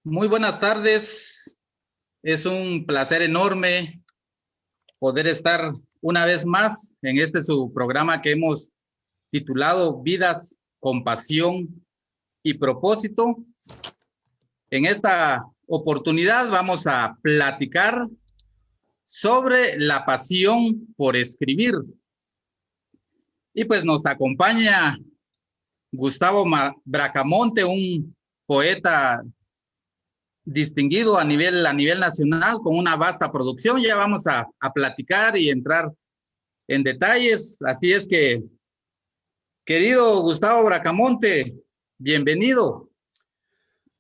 Muy buenas tardes. Es un placer enorme poder estar una vez más en su programa que hemos titulado Vidas con Pasión y Propósito. En esta oportunidad vamos a platicar sobre la pasión por escribir. Y pues nos acompaña Gustavo Bracamonte, un poeta distinguido a nivel nacional con una vasta producción. Ya vamos a platicar y entrar en detalles. Así es que, querido Gustavo Bracamonte, bienvenido.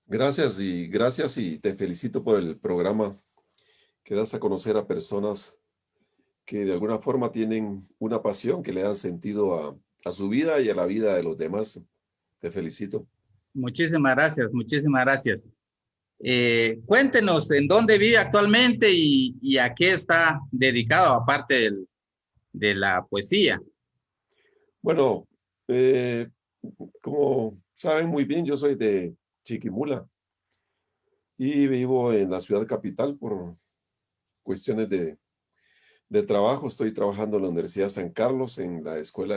Gracias y te felicito por el programa que das a conocer a personas que de alguna forma tienen una pasión que le dan sentido a su vida y a la vida de los demás. Te felicito. Muchísimas gracias, muchísimas gracias. Cuéntenos en dónde vive actualmente y a qué está dedicado, aparte de la poesía. Bueno, como saben muy bien, yo soy de Chiquimula y vivo en la ciudad capital por cuestiones de trabajo. Estoy trabajando en la Universidad San Carlos, en la Escuela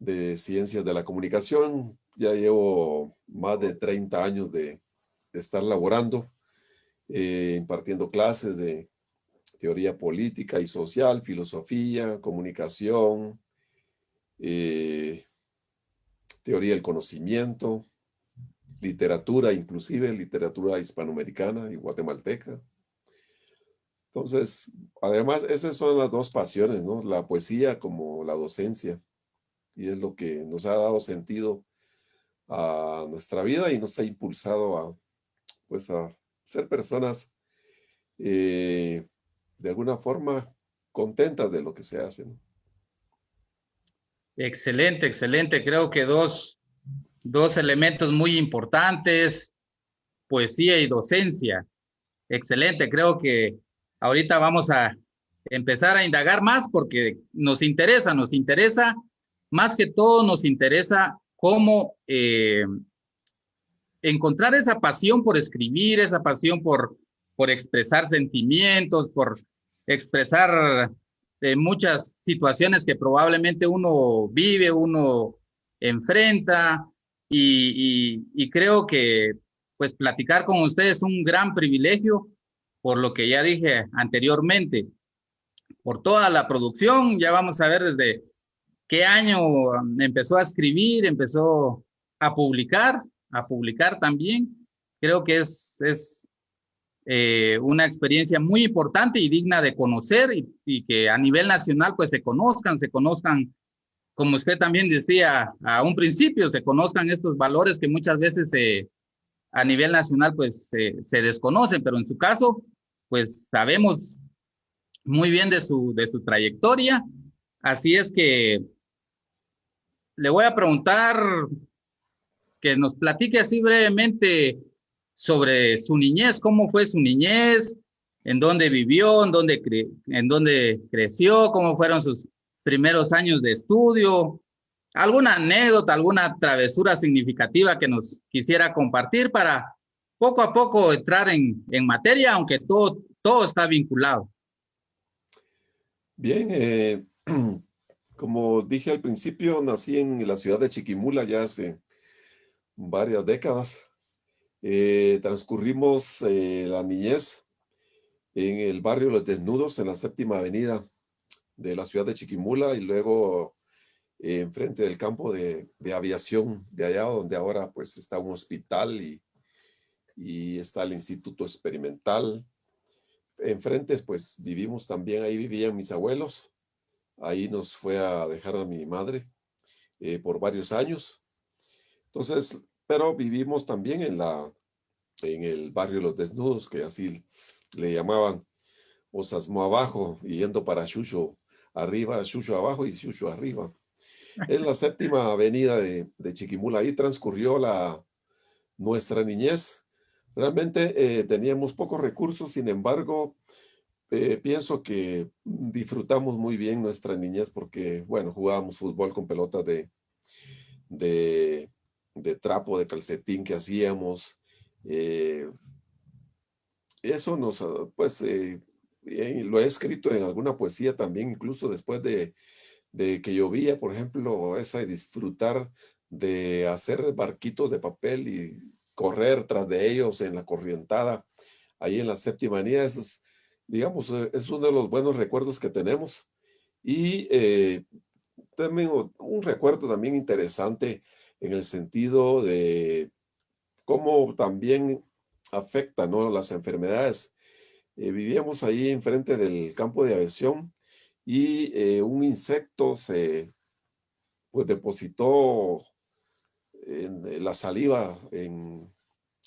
de Ciencias de la Comunicación. Ya llevo más de 30 años de estar laborando, impartiendo clases de teoría política y social, filosofía, comunicación, teoría del conocimiento, literatura, inclusive literatura hispanoamericana y guatemalteca. Entonces, además, esas son las dos pasiones, ¿no? La poesía como la docencia. Y es lo que nos ha dado sentido a nuestra vida y nos ha impulsado a ser personas de alguna forma contentas de lo que se hace, ¿no? Excelente, excelente. Creo que dos elementos muy importantes, poesía y docencia. Excelente, creo que ahorita vamos a empezar a indagar más porque nos interesa, más que todo nos interesa cómo encontrar esa pasión por escribir, esa pasión por expresar sentimientos, por expresar muchas situaciones que probablemente uno vive, uno enfrenta y creo que pues platicar con ustedes es un gran privilegio por lo que ya dije anteriormente, por toda la producción. Ya vamos a ver desde qué año empezó a escribir, empezó a publicar también. Creo que es una experiencia muy importante y digna de conocer y que a nivel nacional pues se conozcan, como usted también decía a un principio, se conozcan estos valores que muchas veces a nivel nacional pues se desconocen, pero en su caso pues sabemos muy bien de su trayectoria. Así es que le voy a preguntar que nos platique así brevemente sobre su niñez, cómo fue su niñez, en dónde vivió, en dónde creció, cómo fueron sus primeros años de estudio, alguna anécdota, alguna travesura significativa que nos quisiera compartir para poco a poco entrar en materia, aunque todo está vinculado. Bien, como dije al principio, nací en la ciudad de Chiquimula ya hace varias décadas. Transcurrimos la niñez en el barrio Los Desnudos, en la Séptima Avenida de la ciudad de Chiquimula, y luego enfrente del campo de aviación de allá, donde ahora pues está un hospital y está el Instituto Experimental. Enfrente pues vivimos también, ahí vivían mis abuelos, ahí nos fue a dejar a mi madre por varios años. Entonces, pero vivimos también en el barrio Los Desnudos, que así le llamaban, Osasmo abajo, y yendo para Xuxo arriba, Xuxo abajo y Xuxo arriba. Es la Séptima Avenida de Chiquimula. Ahí transcurrió nuestra niñez. Realmente teníamos pocos recursos, sin embargo, pienso que disfrutamos muy bien nuestra niñez porque, bueno, jugábamos fútbol con pelotas de trapo, de calcetín que hacíamos. Eh, Eso nos, pues, lo he escrito en alguna poesía también, incluso después de que llovía, por ejemplo, esa de disfrutar de hacer barquitos de papel y correr tras de ellos en la corrientada, ahí en la Séptima Avenida. Eso es, digamos, es uno de los buenos recuerdos que tenemos. Y también un recuerdo también interesante en el sentido de cómo también afecta, ¿no?, las enfermedades. Vivíamos ahí enfrente del campo de aviación y un insecto se, pues, depositó en la saliva en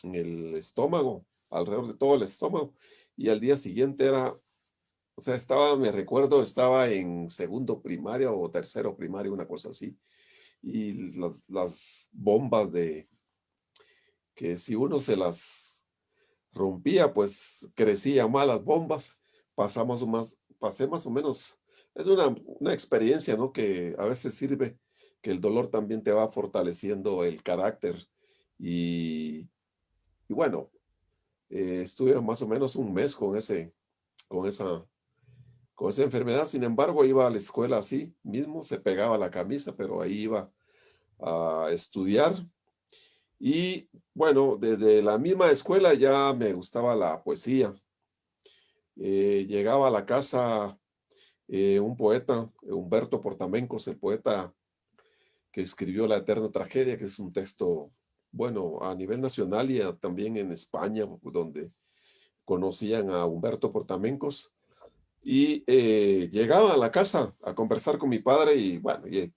el estómago, alrededor de todo el estómago, y al día siguiente era, o sea, estaba, me recuerdo, estaba en segundo primaria o tercero primaria, una cosa así, y las bombas de, que si uno se las rompía, pues crecía mal las bombas, pasé más o menos, es una experiencia, ¿no?, que a veces sirve, que el dolor también te va fortaleciendo el carácter, y, y bueno, estuve más o menos un mes con esa, con esa enfermedad. Sin embargo, iba a la escuela así mismo, se pegaba la camisa, pero ahí iba a estudiar. Y bueno, desde la misma escuela ya me gustaba la poesía. Llegaba a la casa un poeta, Humberto Portamencos, el poeta que escribió La Eterna Tragedia, que es un texto, bueno, a nivel nacional y también en España, donde conocían a Humberto Portamencos. Y llegaba a la casa a conversar con mi padre y, bueno, y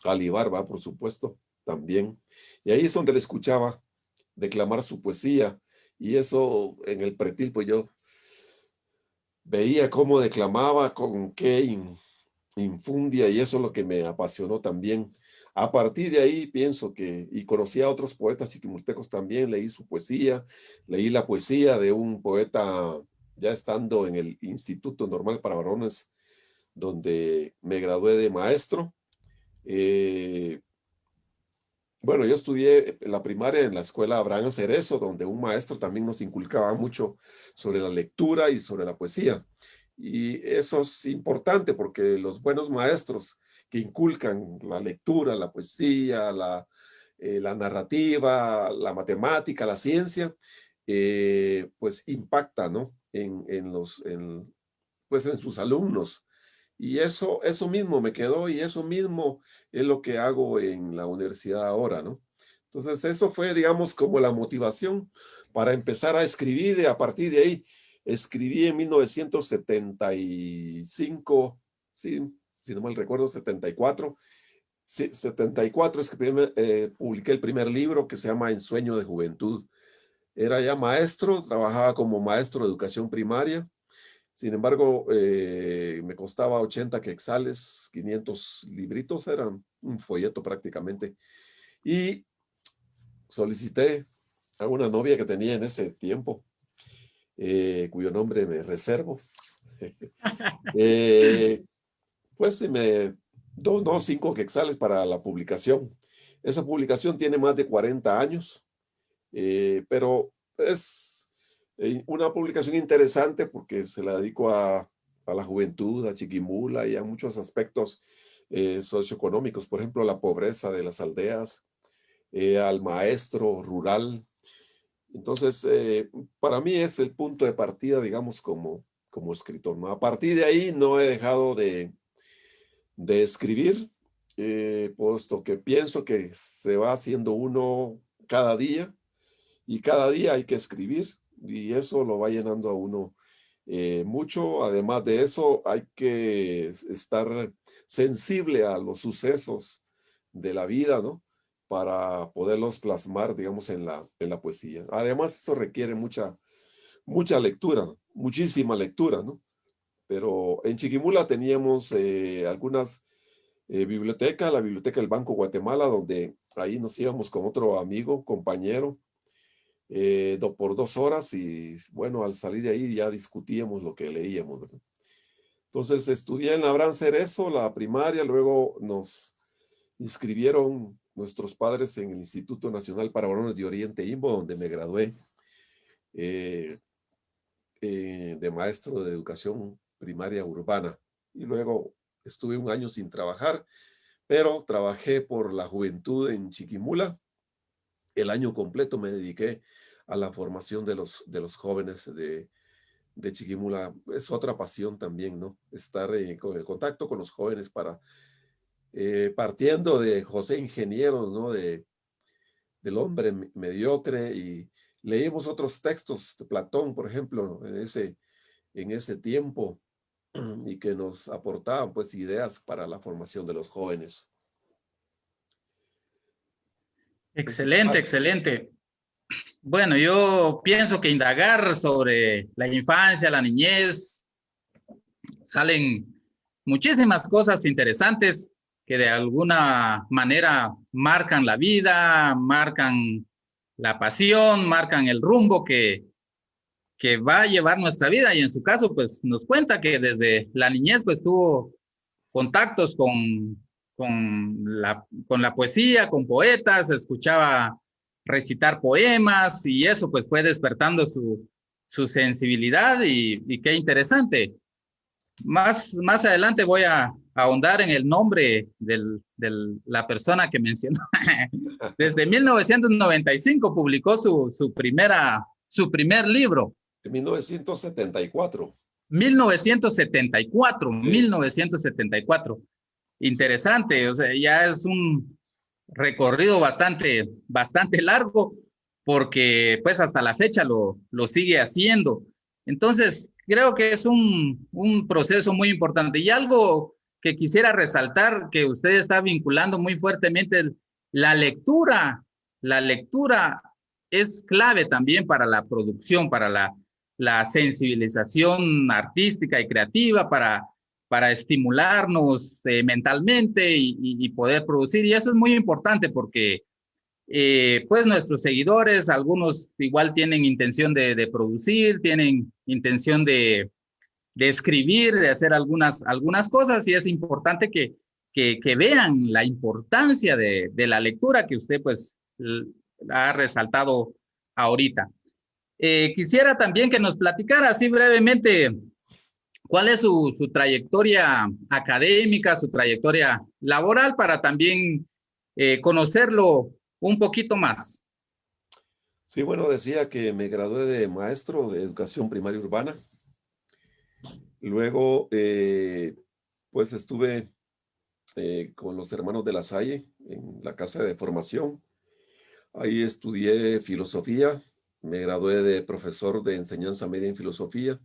a libar, va, por supuesto, también. Y ahí es donde le escuchaba declamar su poesía. Y eso en el pretil, pues yo veía cómo declamaba, con qué infundia, y eso es lo que me apasionó también. A partir de ahí pienso que, y conocí a otros poetas chiquimultecos también, leí su poesía, leí la poesía de un poeta ya estando en el Instituto Normal para Varones, donde me gradué de maestro. Eh, bueno, yo estudié la primaria en la escuela Abraham Cerezo, donde un maestro también nos inculcaba mucho sobre la lectura y sobre la poesía. Y eso es importante porque los buenos maestros que inculcan la lectura, la poesía, la narrativa, la matemática, la ciencia, pues impacta, ¿no?, pues en sus alumnos. Y eso mismo me quedó y eso mismo es lo que hago en la universidad ahora, ¿no? Entonces, eso fue, digamos, como la motivación para empezar a escribir, y a partir de ahí escribí en 1975, sí, si no mal recuerdo, 74. Sí, 74 publiqué el primer libro, que se llama Ensueño de Juventud. Era ya maestro, trabajaba como maestro de educación primaria. Sin embargo, me costaba 80 quetzales, 500 libritos, era un folleto prácticamente. Y solicité a una novia que tenía en ese tiempo, cuyo nombre me reservo, eh, pues se me donó 5 quetzales para la publicación. Esa publicación tiene más de 40 años, pero es una publicación interesante porque se la dedico a la juventud, a Chiquimula y a muchos aspectos socioeconómicos, por ejemplo, la pobreza de las aldeas, al maestro rural. Entonces, para mí es el punto de partida, digamos, como escritor, ¿no? A partir de ahí no he dejado de escribir, puesto que pienso que se va haciendo uno cada día y cada día hay que escribir y eso lo va llenando a uno mucho. Además de eso, hay que estar sensible a los sucesos de la vida, ¿no?, para poderlos plasmar, digamos, en la poesía. Además, eso requiere mucha lectura, muchísima lectura, ¿no? Pero en Chiquimula teníamos algunas bibliotecas, la Biblioteca del Banco Guatemala, donde ahí nos íbamos con otro amigo, compañero, por 2 horas y bueno, al salir de ahí ya discutíamos lo que leíamos, ¿verdad? Entonces estudié en la Abraham Cerezo, la primaria, luego nos inscribieron nuestros padres en el Instituto Nacional para Varones de Oriente IMBO, donde me gradué eh, de maestro de educación primaria urbana. Y luego estuve un año sin trabajar, pero trabajé por la juventud en Chiquimula. El año completo me dediqué a la formación de los jóvenes de Chiquimula. Es otra pasión también, ¿no? Estar con el contacto con los jóvenes para, partiendo de José Ingeniero, ¿no? Del hombre mediocre, y leímos otros textos de Platón, por ejemplo, en ese tiempo, y que nos aportaban pues ideas para la formación de los jóvenes. Entonces, Excelente, excelente. Bueno, yo pienso que indagar sobre la infancia, la niñez, salen muchísimas cosas interesantes que de alguna manera marcan la vida, marcan la pasión, marcan el rumbo que va a llevar nuestra vida. Y en su caso, pues nos cuenta que desde la niñez, pues tuvo contactos con la poesía, con poetas, escuchaba recitar poemas y eso pues fue despertando su sensibilidad y qué interesante. Más adelante voy a ahondar en el nombre de la persona que mencionó. Desde 1995 publicó su primer libro. en 1974. 1974, Sí, 1974. Interesante, o sea, ya es un recorrido bastante largo porque pues hasta la fecha lo sigue haciendo. Entonces, creo que es un proceso muy importante. Y algo que quisiera resaltar, que usted está vinculando muy fuertemente, la lectura. La lectura es clave también para la producción, para la sensibilización artística y creativa, para estimularnos mentalmente y poder producir. Y eso es muy importante porque pues nuestros seguidores, algunos igual tienen intención de producir, tienen intención de escribir, de hacer algunas cosas y es importante que vean la importancia de la lectura que usted pues ha resaltado ahorita. Quisiera también que nos platicara así brevemente cuál es su trayectoria académica, su trayectoria laboral para también conocerlo un poquito más. sí, bueno, decía que me gradué de maestro de educación primaria urbana. Luego, pues estuve con los hermanos de La Salle en la casa de formación. Ahí estudié filosofía, me gradué de profesor de enseñanza media en filosofía.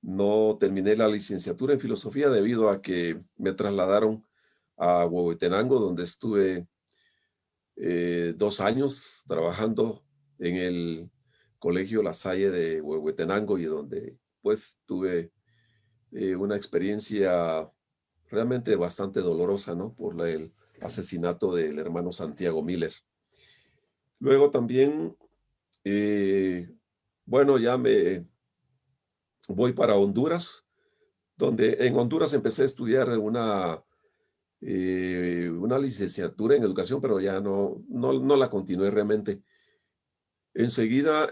No terminé la licenciatura en filosofía debido a que me trasladaron a Huehuetenango, donde estuve 2 años trabajando en el Colegio La Salle de Huehuetenango, y donde pues tuve una experiencia realmente bastante dolorosa, ¿no? Por el asesinato del hermano Santiago Miller. Luego también, eh, bueno, ya me voy para Honduras, donde en Honduras empecé a estudiar una licenciatura en educación, pero ya no la continué realmente. Enseguida,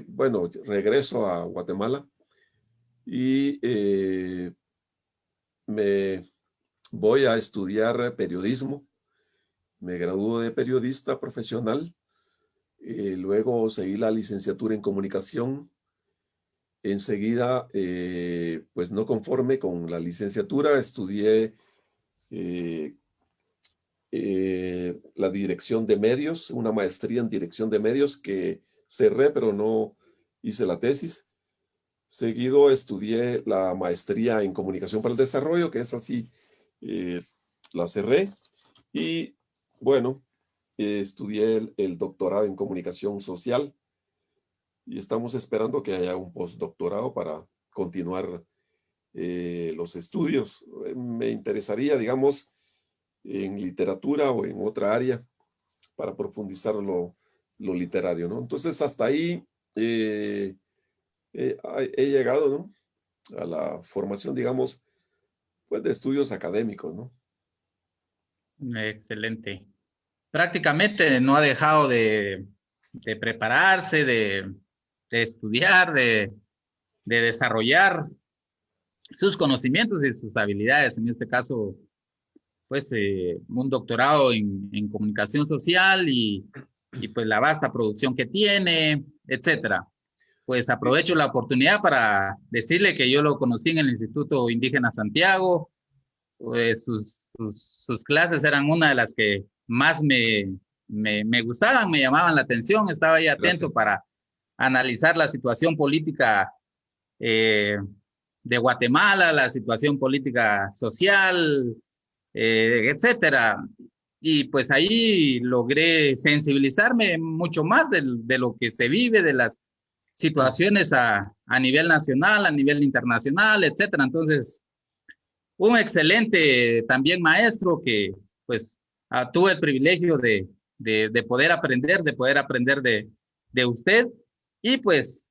bueno, regreso a Guatemala y me voy a estudiar periodismo. Me graduó de periodista profesional. Luego seguí la licenciatura en comunicación. Enseguida, pues no conforme con la licenciatura, estudié eh, la dirección de medios, una maestría en dirección de medios que cerré, pero no hice la tesis. Seguido estudié la maestría en comunicación para el desarrollo, que es así, eh, la cerré. Y bueno, estudié el doctorado en comunicación social y estamos esperando que haya un postdoctorado para continuar los estudios. Me interesaría, digamos, en literatura o en otra área para profundizar lo literario, ¿no? Entonces, hasta ahí he llegado, ¿no? A la formación, digamos, pues de estudios académicos, ¿no? Excelente. Prácticamente no ha dejado de prepararse, de estudiar, de desarrollar sus conocimientos y sus habilidades. En este caso, pues un doctorado en comunicación social y pues la vasta producción que tiene, etcétera. Pues aprovecho la oportunidad para decirle que yo lo conocí en el Instituto Indígena Santiago. Pues sus clases eran una de las que más me gustaban, me llamaban la atención. Estaba ahí atento Gracias. para analizar la situación política eh, de Guatemala, la situación política social, etcétera. Y pues ahí logré sensibilizarme mucho más de lo que se vive, de las situaciones a nivel nacional, a nivel internacional, etcétera. Entonces, un excelente también maestro que pues tuve el privilegio de poder aprender de usted y pues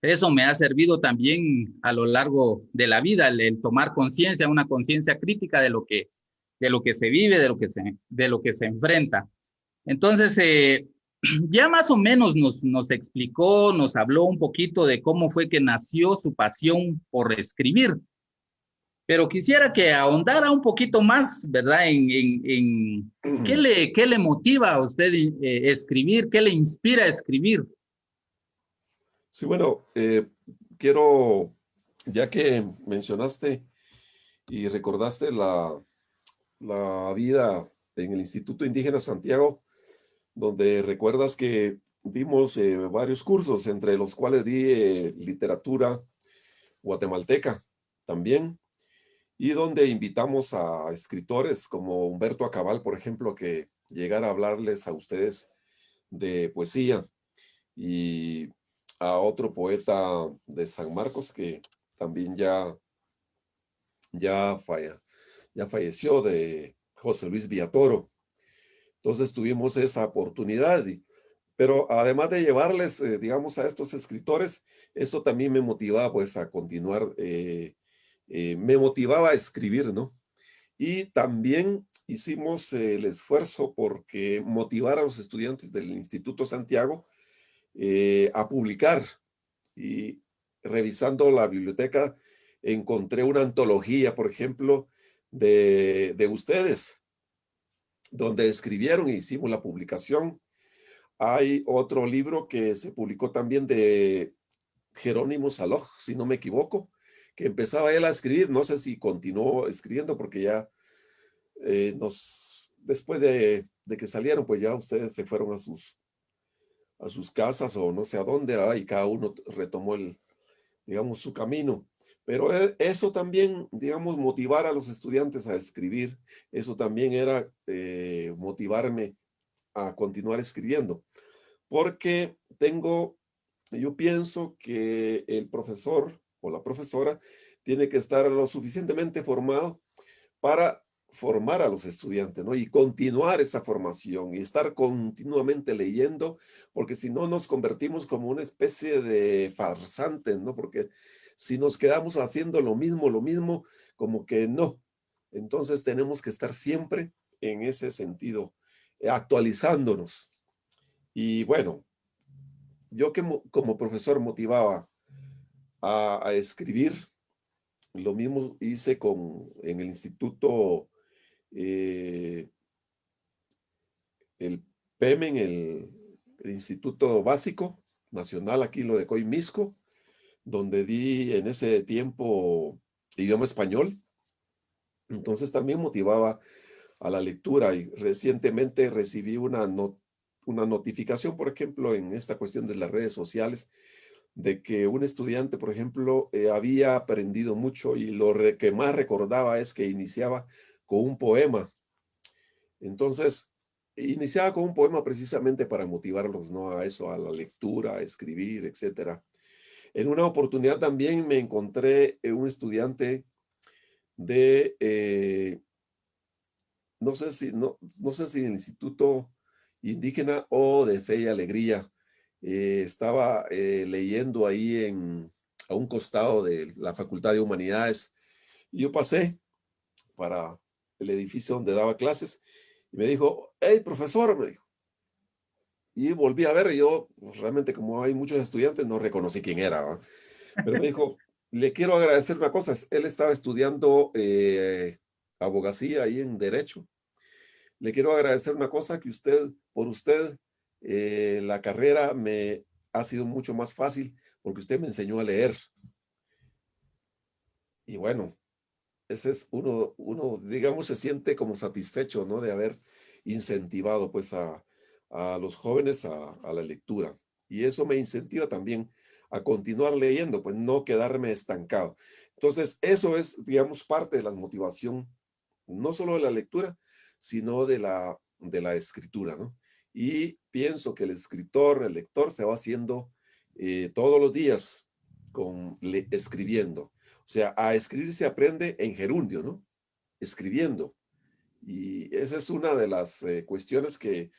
eso me ha servido también a lo largo de la vida, el tomar conciencia, una conciencia crítica de lo que se vive, de lo que se enfrenta. Entonces, ya más o menos nos explicó, nos habló un poquito de cómo fue que nació su pasión por escribir, pero quisiera que ahondara un poquito más, ¿verdad? En qué le motiva a usted escribir, qué le inspira a escribir. Sí, bueno, quiero, ya que mencionaste y recordaste la vida en el Instituto Indígena Santiago, donde recuerdas que dimos varios cursos, entre los cuales di literatura guatemalteca también, y donde invitamos a escritores como Humberto Acabal, por ejemplo, que llegara a hablarles a ustedes de poesía, y a otro poeta de San Marcos que también ya, falle- ya falleció, de José Luis Villatoro. Entonces tuvimos esa oportunidad, pero además de llevarles, digamos, a estos escritores, eso también me motivaba pues a continuar, me motivaba a escribir, ¿no? Y también hicimos el esfuerzo porque motivar a los estudiantes del Instituto Santiago a publicar. Y revisando la biblioteca encontré una antología, por ejemplo, de ustedes, donde escribieron e hicimos la publicación. Hay otro libro que se publicó también de Jerónimo Saloj, si no me equivoco, que empezaba él a escribir. No sé si continuó escribiendo porque ya después de que salieron, pues ya ustedes se fueron a sus casas o no sé a dónde, y cada uno retomó digamos, su camino. Pero eso también, digamos, motivar a los estudiantes a escribir, eso también era motivarme a continuar escribiendo, porque yo pienso que el profesor o la profesora tiene que estar lo suficientemente formado para formar a los estudiantes, ¿no? Y continuar esa formación y estar continuamente leyendo, porque si no nos convertimos como una especie de farsantes, ¿no? Porque si nos quedamos haciendo lo mismo, como que no. Entonces tenemos que estar siempre en ese sentido, actualizándonos. Y bueno, yo que como profesor motivaba a escribir, lo mismo hice en el instituto eh, el PEMEN, el Instituto Básico Nacional, aquí lo de Coimisco, donde di en ese tiempo idioma español. Entonces también motivaba a la lectura, y recientemente recibí una notificación, por ejemplo, en esta cuestión de las redes sociales, de que un estudiante, por ejemplo, había aprendido mucho y que más recordaba es que iniciaba con un poema. Entonces, iniciaba con un poema precisamente para motivarlos, ¿no? A eso, a la lectura, a escribir, etcétera. En una oportunidad también me encontré un estudiante de, no sé si el Instituto Indígena o de Fe y Alegría. Estaba leyendo ahí a un costado de la Facultad de Humanidades, y yo pasé para el edificio donde daba clases y me dijo: hey, profesor, me dijo, y volví a ver, y yo pues, realmente como hay muchos estudiantes no reconocí quién era, ¿va? Pero me dijo, le quiero agradecer una cosa, él estaba estudiando abogacía ahí en Derecho. Le quiero agradecer una cosa que por usted, la carrera me ha sido mucho más fácil porque usted me enseñó a leer. Y bueno, ese es uno, digamos, se siente como satisfecho, ¿no? De haber incentivado, pues, a los jóvenes a la lectura. Y eso me incentiva también a continuar leyendo, pues, no quedarme estancado. Entonces, eso es, digamos, parte de la motivación, no solo de la lectura, sino de la escritura, ¿no? Y pienso que el escritor, el lector, se va haciendo todos los días escribiendo. O sea, a escribir se aprende en gerundio, ¿no? Escribiendo. Y esa es una de las cuestiones que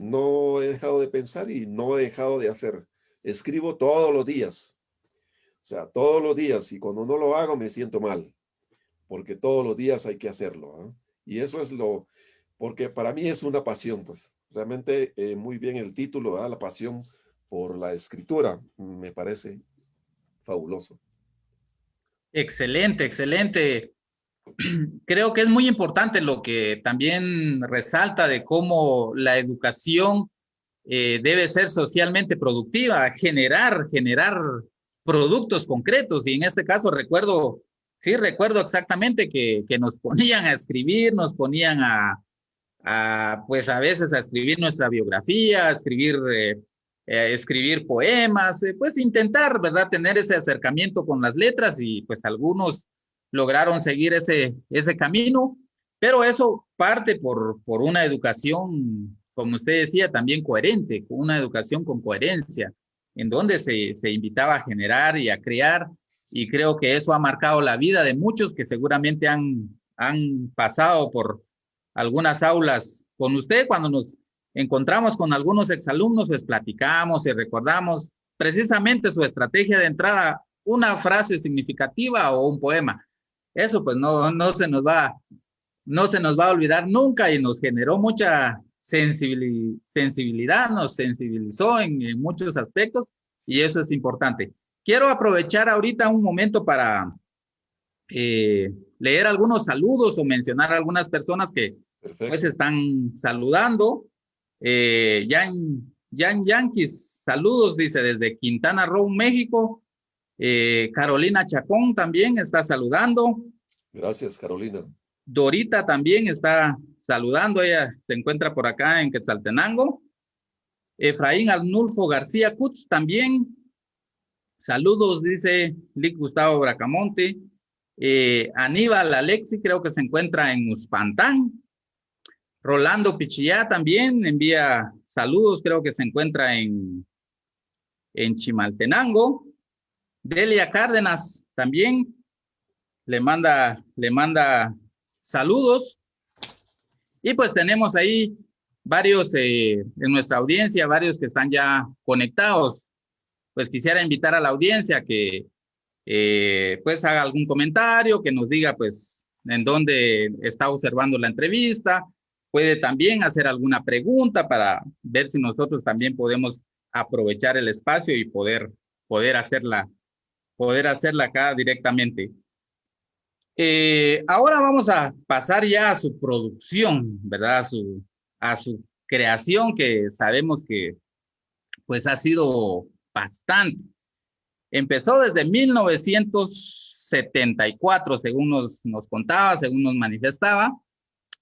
no he dejado de pensar y no he dejado de hacer. Escribo todos los días. O sea, todos los días. Y cuando no lo hago me siento mal, porque todos los días hay que hacerlo, ¿ah? Y eso es porque para mí es una pasión, pues. Realmente muy bien el título, ¿verdad? La pasión por la escritura. Me parece fabuloso. Excelente, excelente. Creo que es muy importante lo que también resalta de cómo la educación debe ser socialmente productiva, generar productos concretos. Y en este caso recuerdo, sí, recuerdo exactamente que nos ponían a escribir, nos ponían pues a veces a escribir nuestra biografía, escribir poemas, pues intentar, ¿verdad?, tener ese acercamiento con las letras y pues algunos lograron seguir ese camino, pero eso parte por una educación, como usted decía, también coherente, una educación con coherencia, en donde se invitaba a generar y a crear, y creo que eso ha marcado la vida de muchos que seguramente han pasado por algunas aulas con usted. Cuando nos encontramos con algunos exalumnos, pues platicamos y recordamos precisamente su estrategia de entrada, una frase significativa o un poema. Eso pues no se nos va a olvidar nunca y nos generó mucha sensibilidad, nos sensibilizó en muchos aspectos y eso es importante. Quiero aprovechar ahorita un momento para leer algunos saludos o mencionar a algunas personas que pues Perfecto. están saludando. Jan Yanquis, saludos, dice desde Quintana Roo, México. Carolina Chacón también está saludando. Gracias, Carolina. Dorita también está saludando, ella se encuentra por acá en Quetzaltenango. Efraín Arnulfo García Cutz también. Saludos, dice Lic Gustavo Bracamonte. Aníbal Alexi creo que se encuentra en Uspantán. Rolando Pichillá también envía saludos, creo que se encuentra en Chimaltenango. Delia Cárdenas también le manda saludos. Y pues tenemos ahí varios en nuestra audiencia, varios que están ya conectados. Pues quisiera invitar a la audiencia que pues haga algún comentario, que nos diga pues en dónde está observando la entrevista. Puede también hacer alguna pregunta para ver si nosotros también podemos aprovechar el espacio y poder hacerla acá directamente. Ahora vamos a pasar ya a su producción, ¿verdad? A su creación, que sabemos que pues ha sido bastante. Empezó desde 1974, según nos contaba, según nos manifestaba,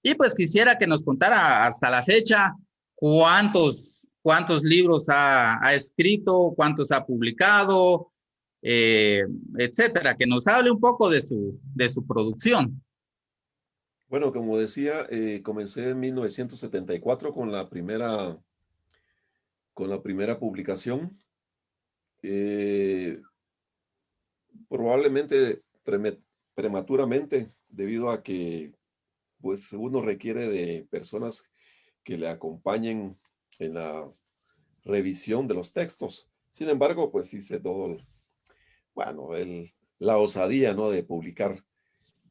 y pues quisiera que nos contara hasta la fecha cuántos libros ha escrito, cuántos ha publicado, eh, etcétera, que nos hable un poco de su producción. Bueno, como decía, comencé en 1974 con la primera publicación. Eh, Probablemente prematuramente, debido a que pues uno requiere de personas que le acompañen en la revisión de los textos. Sin embargo, pues hice todo, bueno, la osadía, ¿no? De publicar.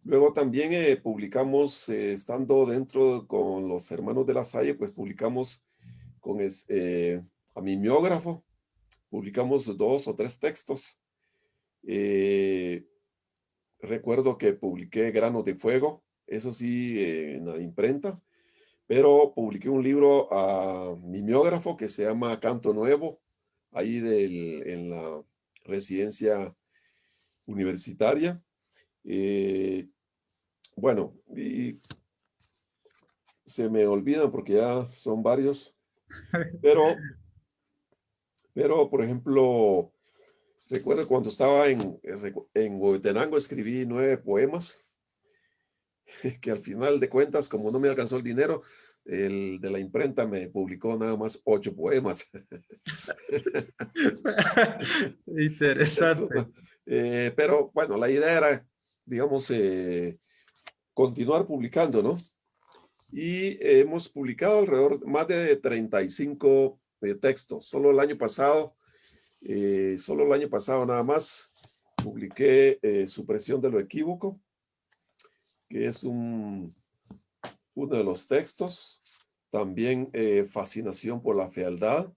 Luego también publicamos, estando dentro con los hermanos de La Salle, pues publicamos a mimeógrafo. Publicamos 2 o 3 textos. Recuerdo que publiqué Granos de Fuego, eso sí, en la imprenta, pero publiqué un libro a mimeógrafo que se llama Canto Nuevo, ahí en la residencia universitaria. Bueno, y se me olvidan porque ya son varios, pero por ejemplo, recuerdo cuando estaba en Huehuetenango, escribí 9 poemas, que al final de cuentas, como no me alcanzó el dinero, el de la imprenta me publicó nada más 8 poemas. Interesante. Pero bueno, la idea era, digamos, continuar publicando, ¿no? Y hemos publicado alrededor más de 35 textos. Solo el año pasado nada más publiqué Supresión de lo equívoco, que es uno de los textos. También Fascinación por la fealdad.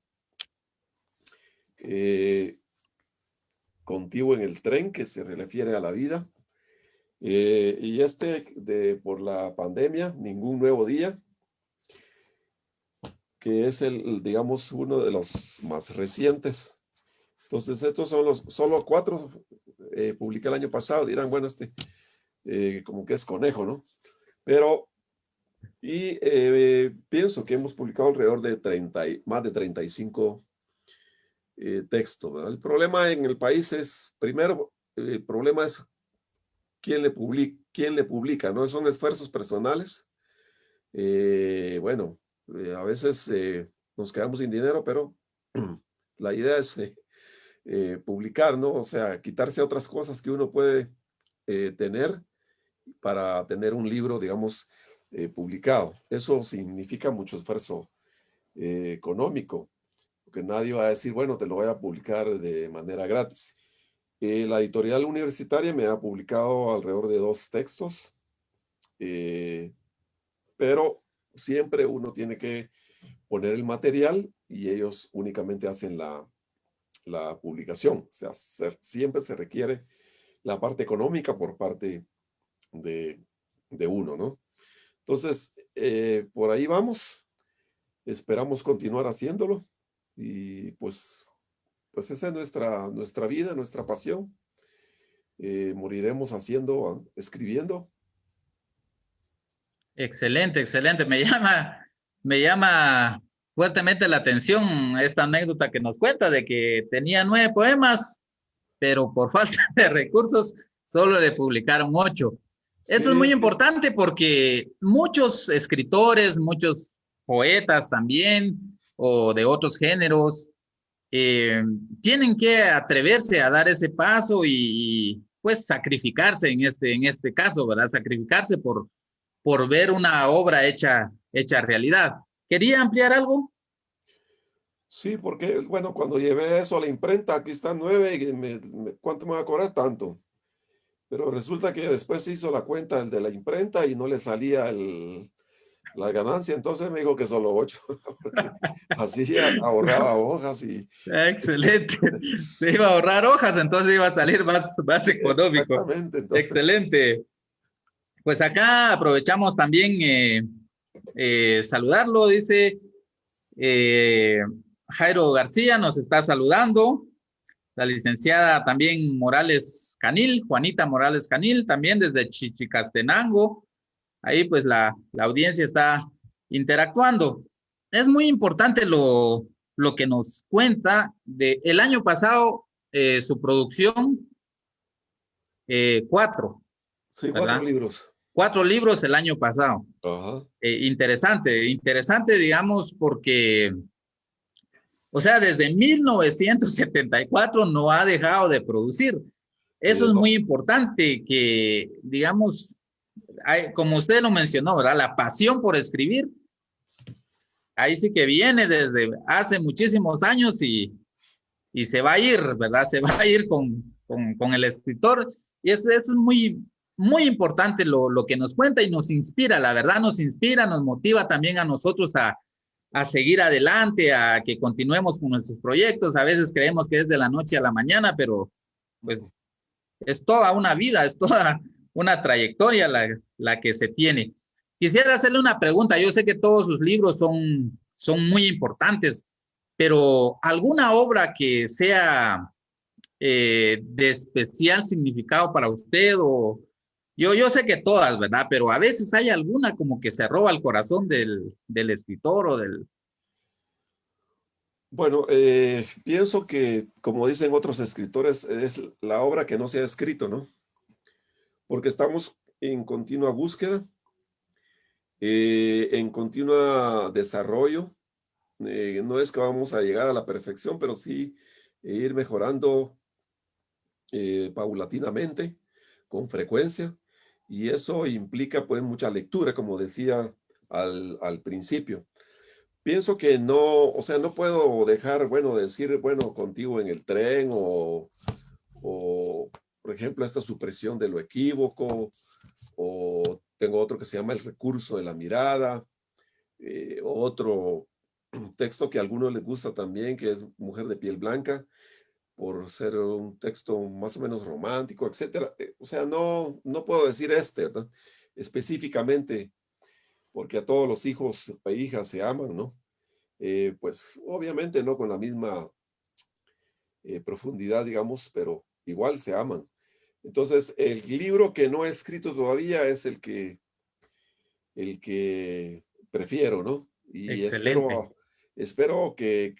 Contigo en el tren, que se refiere a la vida. Y por la pandemia, Ningún nuevo día, que es digamos, uno de los más recientes. Entonces, estos son solo 4 publiqué el año pasado. Dirán, bueno, como que es conejo, ¿no? Pero, pienso que hemos publicado alrededor de más de 35 textos, ¿verdad? El problema en el país primero, el problema es quién le publica, ¿no? Son esfuerzos personales. Bueno, a veces nos quedamos sin dinero, pero la idea es publicar, ¿no? O sea, quitarse otras cosas que uno puede tener para tener un libro, digamos, publicado. Eso significa mucho esfuerzo económico, porque nadie va a decir, bueno, te lo voy a publicar de manera gratis. La editorial universitaria me ha publicado alrededor de 2 textos, pero siempre uno tiene que poner el material y ellos únicamente hacen la publicación. O sea, siempre se requiere la parte económica por parte de uno, ¿no? Entonces, por ahí vamos. Esperamos continuar haciéndolo y pues esa es nuestra vida, nuestra pasión. Moriremos escribiendo. Excelente, excelente. Me llama fuertemente la atención esta anécdota que nos cuenta de que tenía 9 poemas, pero por falta de recursos solo le publicaron 8. Esto es muy importante porque muchos escritores, muchos poetas también, o de otros géneros, tienen que atreverse a dar ese paso y pues sacrificarse en este caso, ¿verdad? Sacrificarse por ver una obra hecha realidad. ¿Quería ampliar algo? Sí, porque, bueno, cuando llevé eso a la imprenta, aquí están 9, ¿cuánto me va a cobrar? Tanto. Pero resulta que después se hizo la cuenta el de la imprenta y no le salía la ganancia, entonces me dijo que solo 8, porque así ahorraba hojas y... Excelente. Se iba a ahorrar hojas, entonces iba a salir más económico. Exactamente. Entonces... Excelente. Pues acá aprovechamos también saludarlo, dice Jairo García nos está saludando, la licenciada también Morales Canil, Juanita Morales Canil, también desde Chichicastenango, ahí pues la audiencia está interactuando. Es muy importante lo que nos cuenta de el año pasado, su producción, 4. Sí, ¿verdad? 4 libros. 4 libros el año pasado. Ajá. Interesante, digamos, porque, o sea, desde 1974 no ha dejado de producir. Eso es No. muy importante que, digamos, como usted lo mencionó, ¿verdad? La pasión por escribir, ahí sí que viene desde hace muchísimos años y se va a ir, ¿verdad? Se va a ir con el escritor y eso es muy, muy importante lo que nos cuenta y nos inspira, la verdad nos inspira, nos motiva también a nosotros a a seguir adelante, a que continuemos con nuestros proyectos. A veces creemos que es de la noche a la mañana, pero pues es toda una vida, es toda una trayectoria la que se tiene. Quisiera hacerle una pregunta. Yo sé que todos sus libros son muy importantes, pero ¿alguna obra que sea de especial significado para usted? O yo sé que todas, ¿verdad? Pero a veces hay alguna como que se roba el corazón del escritor o del... Bueno, pienso que, como dicen otros escritores, es la obra que no se ha escrito, ¿no? Porque estamos en continua búsqueda, en continua desarrollo. No es que vamos a llegar a la perfección, pero sí ir mejorando paulatinamente, con frecuencia, y eso implica pues mucha lectura, como decía al principio. Pienso que no, o sea, no puedo dejar, bueno, decir, bueno, contigo en el tren o, por ejemplo, esta supresión de lo equívoco, o tengo otro que se llama El recurso de la mirada, otro texto que a algunos les gusta también, que es Mujer de piel blanca, por ser un texto más o menos romántico, etcétera. O sea, no puedo decir ¿verdad? Específicamente, porque a todos los hijos e hijas se aman, ¿no? Pues obviamente no con la misma profundidad, digamos, pero igual se aman. Entonces, el libro que no he escrito todavía es el que prefiero, ¿no? Y Excelente, espero que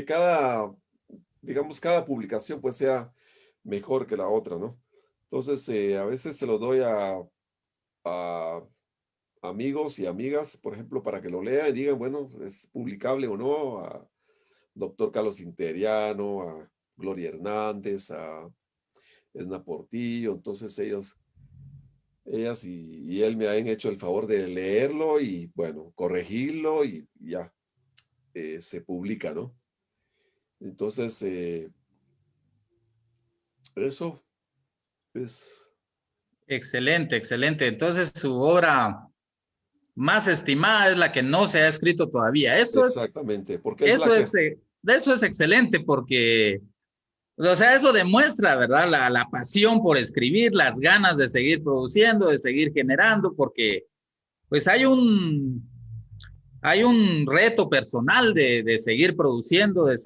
cada, digamos, cada publicación pues sea mejor que la otra, ¿no? Entonces, a veces se lo doy a amigos y amigas, por ejemplo, para que lo lean y digan, bueno, es publicable o no, a doctor Carlos Interiano, a Gloria Hernández, a Edna Portillo. Entonces ellas y él me han hecho el favor de leerlo y, bueno, corregirlo y ya, se publica, ¿no? Entonces, eso es excelente, excelente. Entonces su obra más estimada es la que no se ha escrito todavía. exactamente, porque es la que, Eso es excelente porque, o sea, eso demuestra, ¿verdad? La pasión por escribir, las ganas de seguir produciendo, de seguir generando, porque pues hay un reto personal de seguir produciendo, de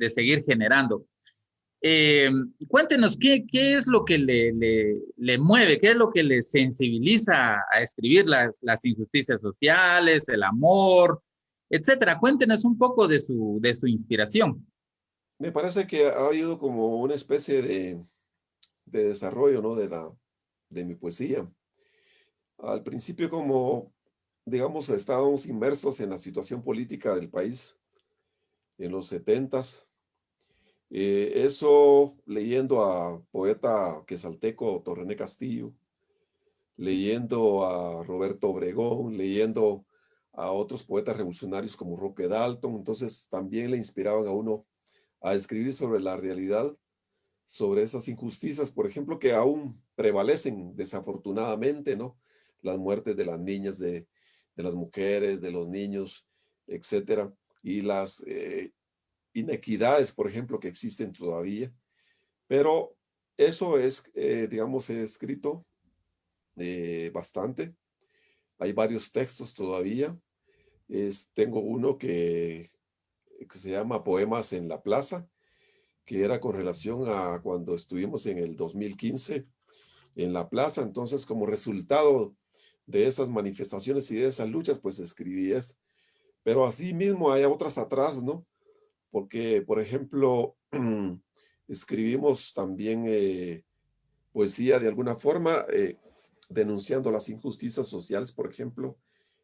seguir generando. Eh, Cuéntenos qué es lo que le mueve, qué es lo que le sensibiliza a escribir las injusticias sociales, el amor, etcétera. Cuéntenos un poco de su inspiración. me parece que ha habido como una especie de desarrollo, ¿no? De mi poesía. Al principio, como, digamos, estábamos inmersos en la situación política del país en los setentas. Eso leyendo a poeta quesalteco Torrené Castillo, leyendo a Roberto Obregón, leyendo a otros poetas revolucionarios como Roque Dalton. Entonces también le inspiraban a uno a escribir sobre la realidad, sobre esas injusticias, por ejemplo, que aún prevalecen desafortunadamente, ¿no? Las muertes de las niñas, de las mujeres, de los niños, etcétera, y las inequidades, por ejemplo, que existen todavía. Pero eso es, digamos, he escrito bastante. Hay varios textos todavía. Tengo uno que se llama Poemas en la Plaza, que era con relación a cuando estuvimos en el 2015 en la plaza. Entonces, como resultado de esas manifestaciones y de esas luchas, pues escribí eso. Pero así mismo hay otras atrás, ¿no? Porque, por ejemplo, escribimos también poesía de alguna forma, denunciando las injusticias sociales, por ejemplo,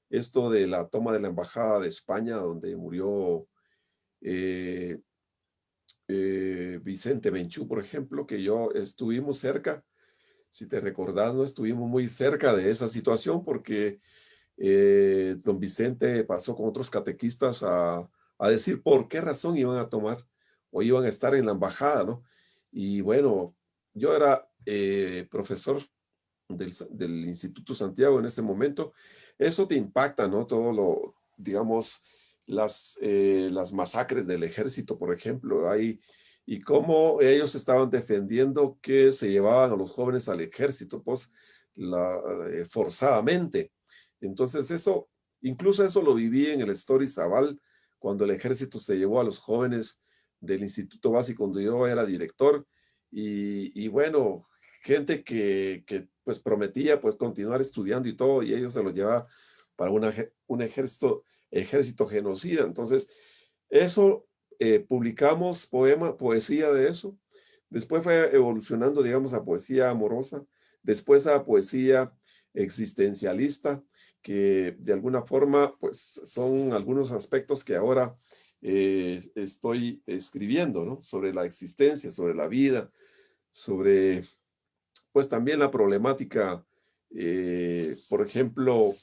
esto de la toma de la Embajada de España, donde murió eh, Vicente Benchú, por ejemplo, que yo estuvimos cerca, si te recordás, no estuvimos muy cerca de esa situación porque don Vicente pasó con otros catequistas a decir por qué razón iban a tomar o iban a estar en la embajada, ¿no? Y bueno, yo era profesor del Instituto Santiago en ese momento. Eso te impacta, ¿no? Todo digamos, las masacres del ejército, por ejemplo, y cómo ellos estaban defendiendo que se llevaban a los jóvenes al ejército, pues, forzadamente. Entonces eso, incluso eso lo viví en el Story Zaval, cuando el ejército se llevó a los jóvenes del Instituto Básico, donde yo era director, y bueno, gente que pues prometía pues continuar estudiando y todo, y ellos se los llevaban para un ejército genocida. Entonces, eso publicamos poesía de eso. Después fue evolucionando, digamos, a poesía amorosa, después a poesía existencialista, que de alguna forma, pues, son algunos aspectos que ahora estoy escribiendo, ¿no? Sobre la existencia, sobre la vida, sobre, pues, también la problemática, por ejemplo,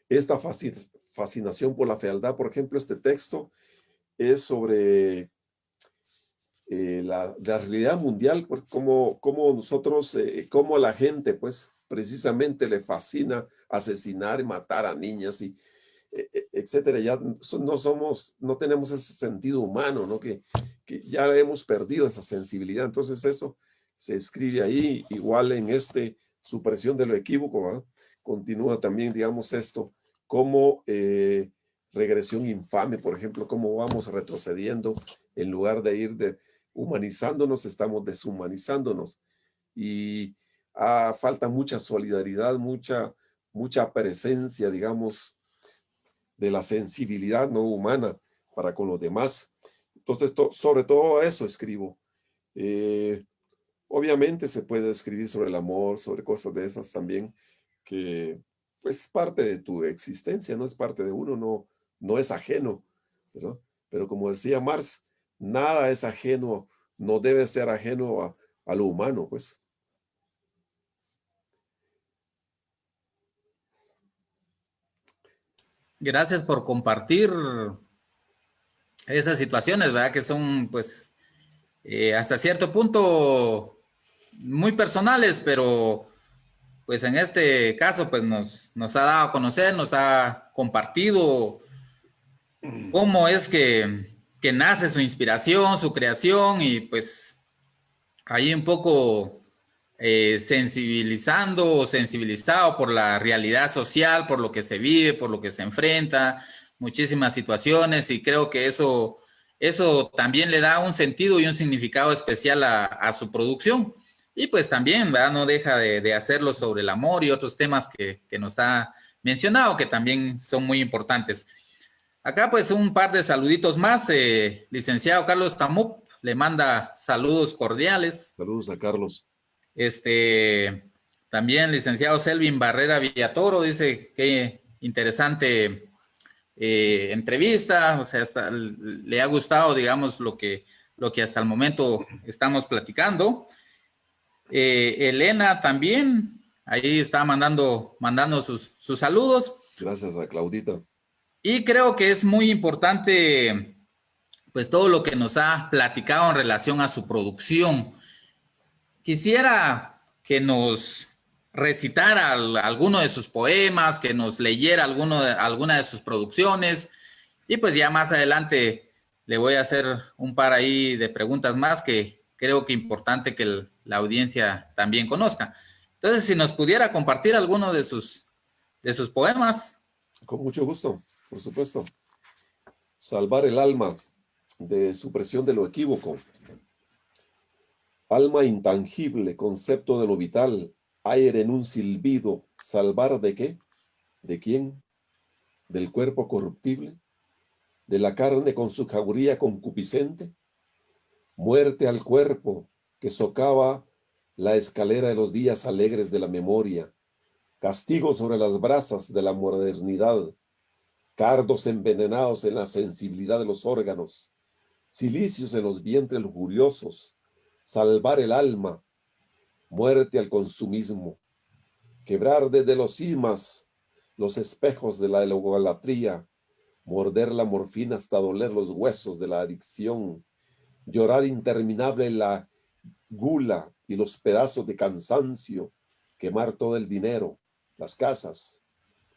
esta fascinación por la fealdad. Por ejemplo, este texto es sobre la realidad mundial, pues, cómo nosotros, cómo a la gente, pues, precisamente le fascina asesinar y matar a niñas y etcétera. Ya no tenemos ese sentido humano, ¿no? Que ya hemos perdido esa sensibilidad. Entonces eso se escribe ahí, igual en supresión de lo equívoco, ¿verdad? Continúa también, digamos, esto, como regresión infame, por ejemplo, cómo vamos retrocediendo en lugar de ir humanizándonos, estamos deshumanizándonos. Y falta mucha solidaridad, mucha presencia, digamos, de la sensibilidad no humana para con los demás. Entonces, sobre todo eso escribo. Eh, Obviamente se puede escribir sobre el amor, sobre cosas de esas también, que pues es parte de tu existencia, no es parte de uno, no es ajeno, ¿verdad? Pero como decía Marx, nada es ajeno, no debe ser ajeno a lo humano, pues. Gracias por compartir esas situaciones, ¿verdad? Que son, pues, hasta cierto punto muy personales, pero pues en este caso, pues nos ha dado a conocer, nos ha compartido cómo es que nace su inspiración, su creación y pues ahí un poco sensibilizando o sensibilizado por la realidad social, por lo que se vive, por lo que se enfrenta, muchísimas situaciones y creo que eso también le da un sentido y un significado especial a su producción. Y pues también, ¿verdad? No deja de hacerlo sobre el amor y otros temas que nos ha mencionado, que también son muy importantes. Acá pues un par de saluditos más. Licenciado Carlos Tamup le manda saludos cordiales. Saludos a Carlos. También licenciado Selvin Barrera Villatoro dice que interesante entrevista, o sea, le ha gustado, digamos, lo que hasta el momento estamos platicando. Elena también, ahí está mandando sus saludos. Gracias a Claudita. Y creo que es muy importante, pues, todo lo que nos ha platicado en relación a su producción. Quisiera que nos recitara alguno de sus poemas, que nos leyera alguna de sus producciones y pues ya más adelante le voy a hacer un par ahí de preguntas más que creo que es importante que la audiencia también conozca. Entonces, si nos pudiera compartir alguno de sus poemas. Con mucho gusto, por supuesto. Salvar el alma de supresión de lo equívoco. Alma intangible, concepto de lo vital, aire en un silbido, ¿salvar de qué? ¿De quién? ¿Del cuerpo corruptible? ¿De la carne con su jauría concupiscente? Muerte al cuerpo que socava la escalera de los días alegres de la memoria, castigo sobre las brasas de la modernidad, cardos envenenados en la sensibilidad de los órganos, cilicios en los vientres lujuriosos, salvar el alma, muerte al consumismo, quebrar desde los cimas los espejos de la egolatría, morder la morfina hasta doler los huesos de la adicción, llorar interminable la gula y los pedazos de cansancio, quemar todo el dinero, las casas,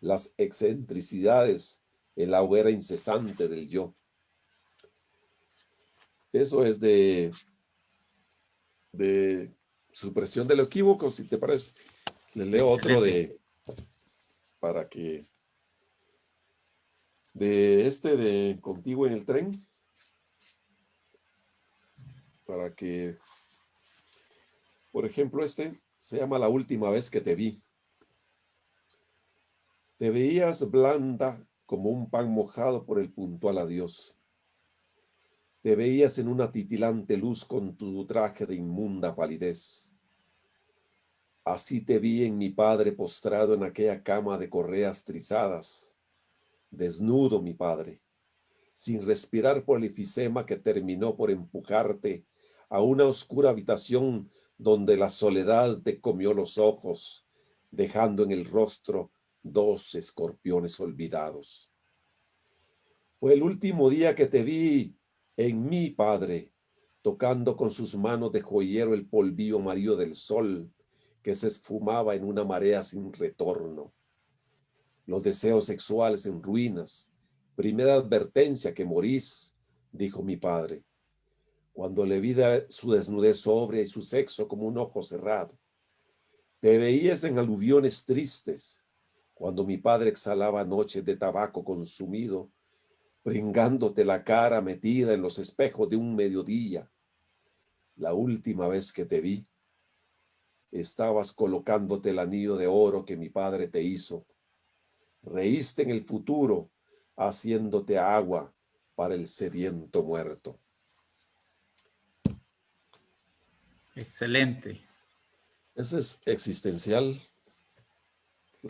las excentricidades en la hoguera incesante del yo. Eso es de supresión del equívoco, si te parece. Les leo otro para que, de Contigo en el tren, para que, por ejemplo, se llama La última vez que te vi. Te veías blanda como un pan mojado por el puntual adiós. Te veías en una titilante luz con tu traje de inmunda palidez. Así te vi en mi padre postrado en aquella cama de correas trizadas. Desnudo, mi padre, sin respirar por el efisema que terminó por empujarte a una oscura habitación donde la soledad te comió los ojos, dejando en el rostro 2 escorpiones olvidados. Fue el último día que te vi en mi padre, tocando con sus manos de joyero el polvillo amarillo del sol que se esfumaba en una marea sin retorno. Los deseos sexuales en ruinas. Primera advertencia que morís, dijo mi padre, cuando le vi su desnudez sobria y su sexo como un ojo cerrado. Te veías en aluviones tristes, cuando mi padre exhalaba noches de tabaco consumido, pringándote la cara metida en los espejos de un mediodía. La última vez que te vi, estabas colocándote el anillo de oro que mi padre te hizo. Reíste en el futuro, haciéndote agua para el sediento muerto. Excelente. Ese es existencial.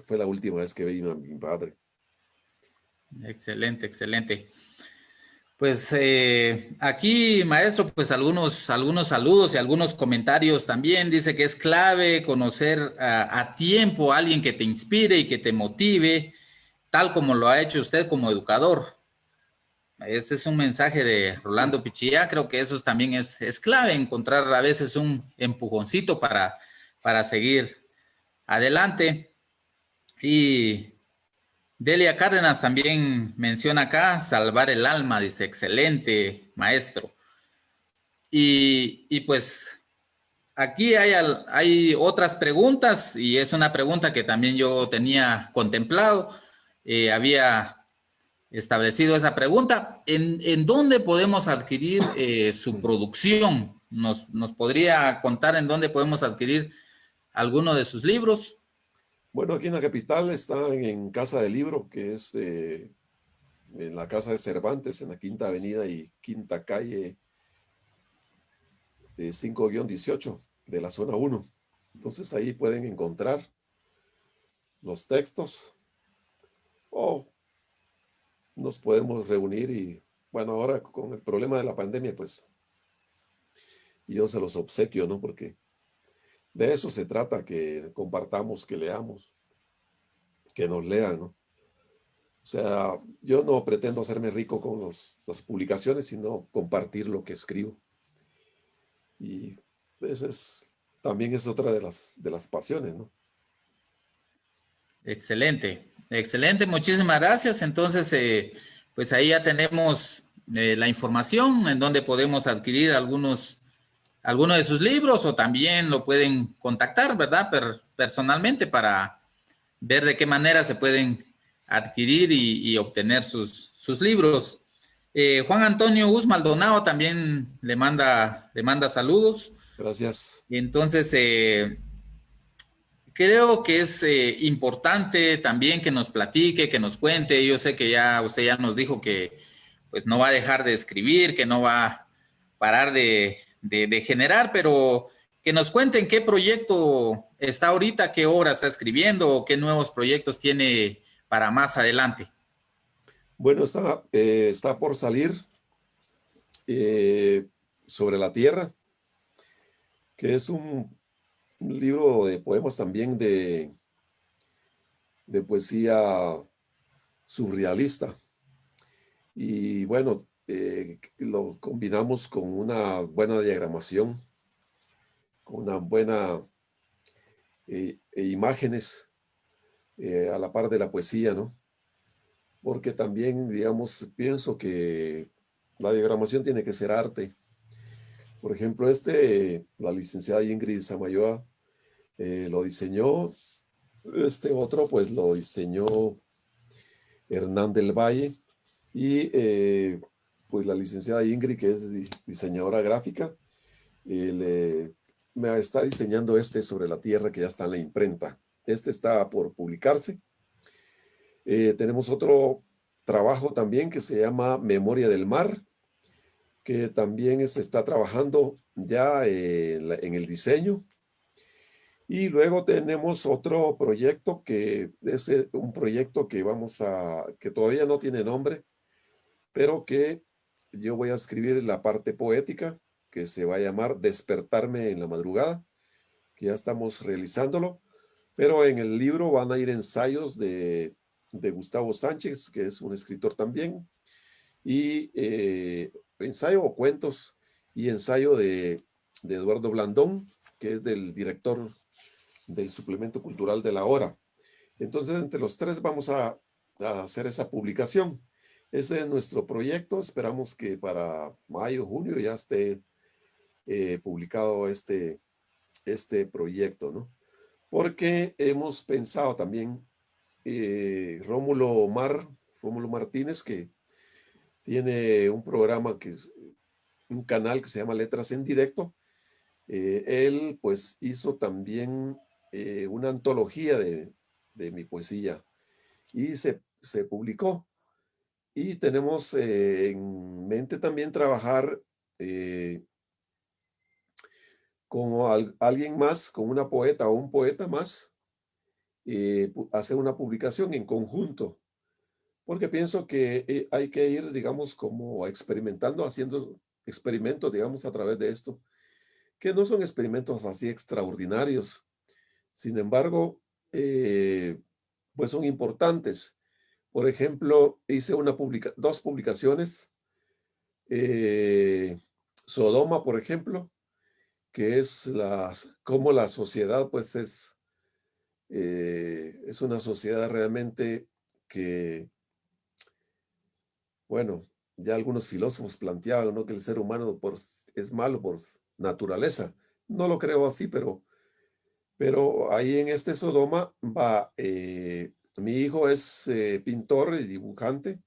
Fue la última vez que vi a mi padre. Excelente, excelente. Pues aquí, maestro, pues algunos saludos y algunos comentarios también. Dice que es clave conocer a tiempo a alguien que te inspire y que te motive, tal como lo ha hecho usted como educador. Este es un mensaje de Rolando Pichilla. Creo que eso también es clave, encontrar a veces un empujoncito para seguir adelante. Y Delia Cárdenas también menciona acá, salvar el alma, dice, excelente, maestro. Y pues aquí hay otras preguntas y es una pregunta que también yo tenía contemplado. Había establecido esa pregunta. ¿En dónde podemos adquirir su producción? ¿Nos podría contar en dónde podemos adquirir alguno de sus libros? Bueno, aquí en la capital están en Casa del Libro, que es en la Casa de Cervantes, en la Quinta Avenida y Quinta Calle 5-18 de la zona 1. Entonces ahí pueden encontrar los textos o nos podemos reunir y, bueno, ahora con el problema de la pandemia, pues yo se los obsequio, ¿no? Porque de eso se trata, que compartamos, que leamos, que nos lean, ¿no? O sea, yo no pretendo hacerme rico con las publicaciones, sino compartir lo que escribo. Y también es otra de las pasiones, ¿no? Excelente, excelente, muchísimas gracias. Entonces, pues ahí ya tenemos la información en donde podemos adquirir algunos de sus libros o también lo pueden contactar, ¿verdad? Personalmente para ver de qué manera se pueden adquirir y obtener sus libros. Juan Antonio Uz Maldonado también le manda saludos. Gracias. Entonces, creo que es importante también que nos platique, que nos cuente. Yo sé que usted ya nos dijo que pues no va a dejar de escribir, que no va a parar de generar, pero que nos cuente en qué proyecto está ahorita, qué obra está escribiendo o qué nuevos proyectos tiene para más adelante. Bueno, está por salir Sobre la Tierra, que es un libro de poemas también de poesía surrealista. Y bueno, lo combinamos con una buena diagramación, con una buena imágenes a la par de la poesía, ¿no? Porque también, digamos, pienso que la diagramación tiene que ser arte. Por ejemplo, la licenciada Ingrid Samayoa lo diseñó. Este otro, pues lo diseñó Hernán del Valle. Y pues la licenciada Ingrid, que es diseñadora gráfica, me está diseñando sobre la tierra que ya está en la imprenta. Este está por publicarse. Tenemos otro trabajo también que se llama Memoria del Mar, que también se está trabajando ya en el diseño. Y luego tenemos otro proyecto que es un proyecto que todavía no tiene nombre, pero que yo voy a escribir la parte poética, que se va a llamar Despertarme en la madrugada, que ya estamos realizándolo, pero en el libro van a ir ensayos de Gustavo Sánchez, que es un escritor también, y ensayo o cuentos, y ensayo de Eduardo Blandón, que es del director del suplemento cultural de La Hora. Entonces, entre los tres vamos a hacer esa publicación. Ese es nuestro proyecto. Esperamos que para mayo, junio ya esté publicado este proyecto, ¿no? Porque hemos pensado también, Rómulo Martínez, que tiene un programa un canal que se llama Letras en Directo. Él pues hizo también una antología de mi poesía y se publicó. Y tenemos en mente también trabajar con alguien más, con una poeta o un poeta más, hacer una publicación en conjunto, porque pienso que hay que ir, digamos, como experimentando, haciendo experimentos, digamos, a través de esto, que no son experimentos así extraordinarios. Sin embargo, pues son importantes. Por ejemplo, hice dos publicaciones. Sodoma, por ejemplo, que es cómo la sociedad, pues es una sociedad realmente que, bueno, ya algunos filósofos planteaban, ¿no?, que el ser humano es malo por naturaleza. No lo creo así, pero ahí en este Sodoma mi hijo es pintor y dibujante,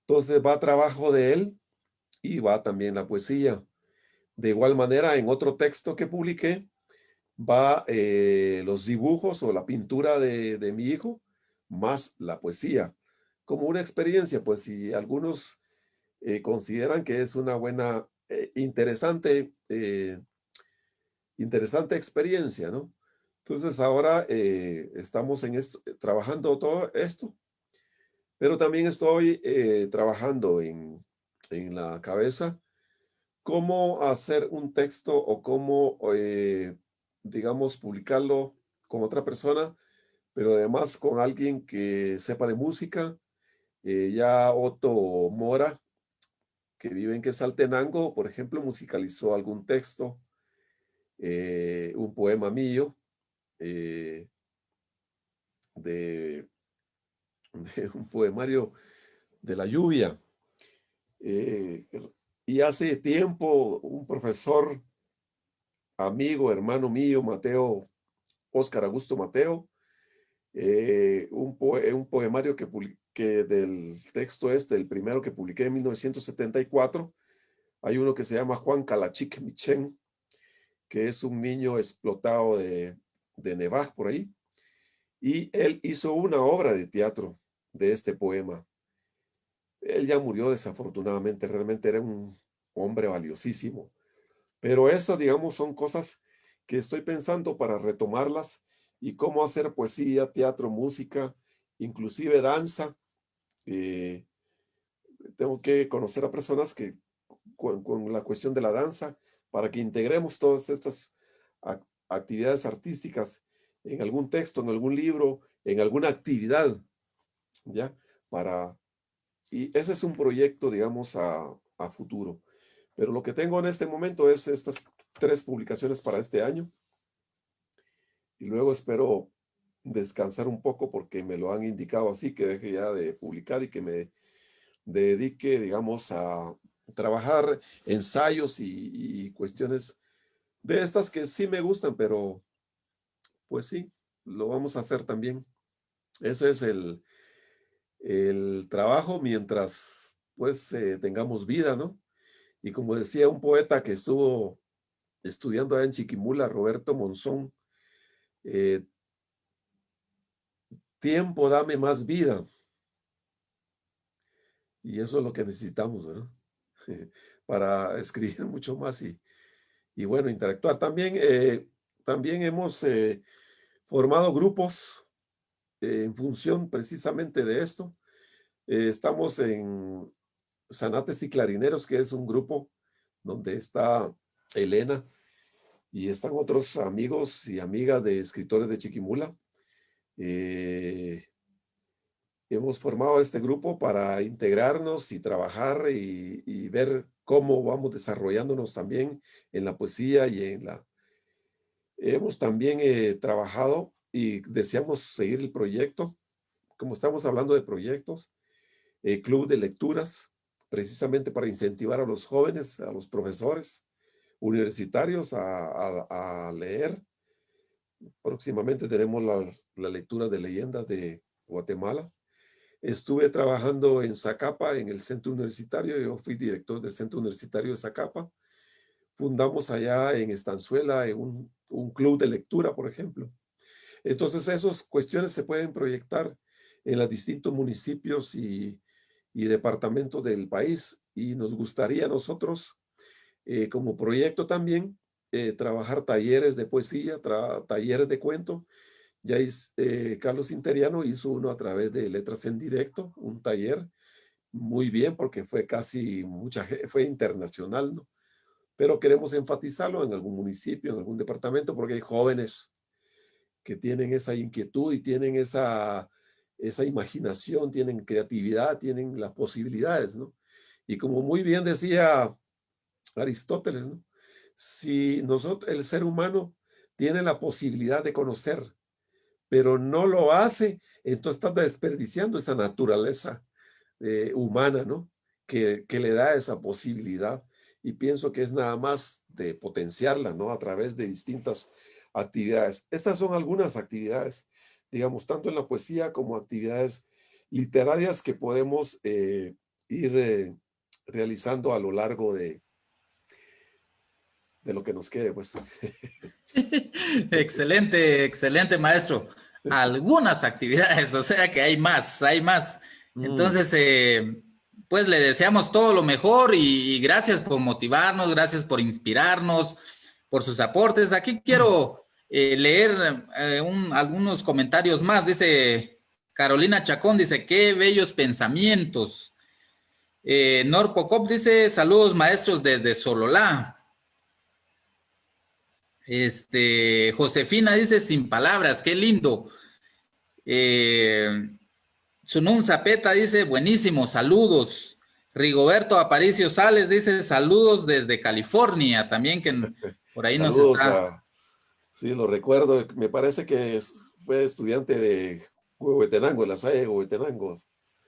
entonces va trabajo de él y va también la poesía. De igual manera, en otro texto que publiqué, va los dibujos o la pintura de mi hijo, más la poesía, como una experiencia, pues si algunos consideran que es una buena, interesante experiencia, ¿no? Entonces ahora estamos trabajando todo esto, pero también estoy trabajando en la cabeza cómo hacer un texto o cómo, digamos, publicarlo con otra persona, pero además con alguien que sepa de música. Ya Otto Mora, que vive en Quetzaltenango, por ejemplo, musicalizó algún texto, un poema mío, eh, de, de un poemario de la lluvia. Eh, y hace tiempo un profesor, amigo, hermano mío, Óscar Augusto Mateo, un poemario que del texto el primero que publiqué en 1974, hay uno que se llama Juan Calachik Michen, que es un niño explotado de Nevaj por ahí, y él hizo una obra de teatro de este poema. Él ya murió desafortunadamente, realmente era un hombre valiosísimo, pero eso, digamos, son cosas que estoy pensando para retomarlas y cómo hacer poesía, teatro, música, inclusive danza. Eh, Tengo que conocer a personas que con la cuestión de la danza para que integremos todas estas actividades artísticas en algún texto, en algún libro, en alguna actividad, ¿ya? Y ese es un proyecto, digamos, a futuro. Pero lo que tengo en este momento es estas 3 publicaciones para este año. Y luego espero descansar un poco porque me lo han indicado así, que deje ya de publicar y que me dedique, digamos, a trabajar ensayos y cuestiones de estas que sí me gustan, pero pues sí, lo vamos a hacer también. Ese es el trabajo mientras pues tengamos vida, ¿no? Y como decía un poeta que estuvo estudiando allá en Chiquimula, Roberto Monzón, eh, tiempo, dame más vida. Y eso es lo que necesitamos, ¿verdad? Para escribir mucho más y bueno, interactuar. También hemos formado grupos en función precisamente de esto. Estamos en Zanates y Clarineros, que es un grupo donde está Elena y están otros amigos y amigas de escritores de Chiquimula. Eh, Hemos formado este grupo para integrarnos y trabajar y ver cómo vamos desarrollándonos también en la poesía y en la... Hemos también trabajado y deseamos seguir el proyecto, como estamos hablando de proyectos, club de lecturas, precisamente para incentivar a los jóvenes, a los profesores universitarios a leer. Próximamente tenemos la lectura de leyendas de Guatemala. Estuve trabajando en Zacapa, en el centro universitario. Yo fui director del centro universitario de Zacapa. Fundamos allá en Estanzuela un club de lectura, por ejemplo. Entonces, esas cuestiones se pueden proyectar en los distintos municipios y departamentos del país. Y nos gustaría a nosotros, como proyecto también, trabajar talleres de poesía, talleres de cuento. Carlos Interiano hizo uno a través de Letras en Directo, un taller muy bien porque fue fue internacional, ¿no? Pero queremos enfatizarlo en algún municipio, en algún departamento, porque hay jóvenes que tienen esa inquietud y tienen esa imaginación, tienen creatividad, tienen las posibilidades, ¿no? Y como muy bien decía Aristóteles, ¿no? Si el ser humano tiene la posibilidad de conocer, pero no lo hace, entonces está desperdiciando esa naturaleza humana, ¿no? Que le da esa posibilidad. Y pienso que es nada más de potenciarla, ¿no? A través de distintas actividades. Estas son algunas actividades, digamos, tanto en la poesía como actividades literarias que podemos ir realizando a lo largo de lo que nos quede, pues. Excelente, excelente, maestro. Algunas actividades, o sea que hay más, hay más. Mm, Entonces, pues le deseamos todo lo mejor y gracias por motivarnos, gracias por inspirarnos, por sus aportes. Aquí quiero leer algunos comentarios más. Dice Carolina Chacón, dice, qué bellos pensamientos. Norpocop dice, saludos maestros desde Sololá. Josefina dice, sin palabras, qué lindo. Sunun Zapeta dice, buenísimo, saludos. Rigoberto Aparicio Sales dice, saludos desde California, también que por ahí nos Saludos está. a, sí, lo recuerdo, me parece que fue estudiante de Huehuetenango, en la SAE de Huehuetenango.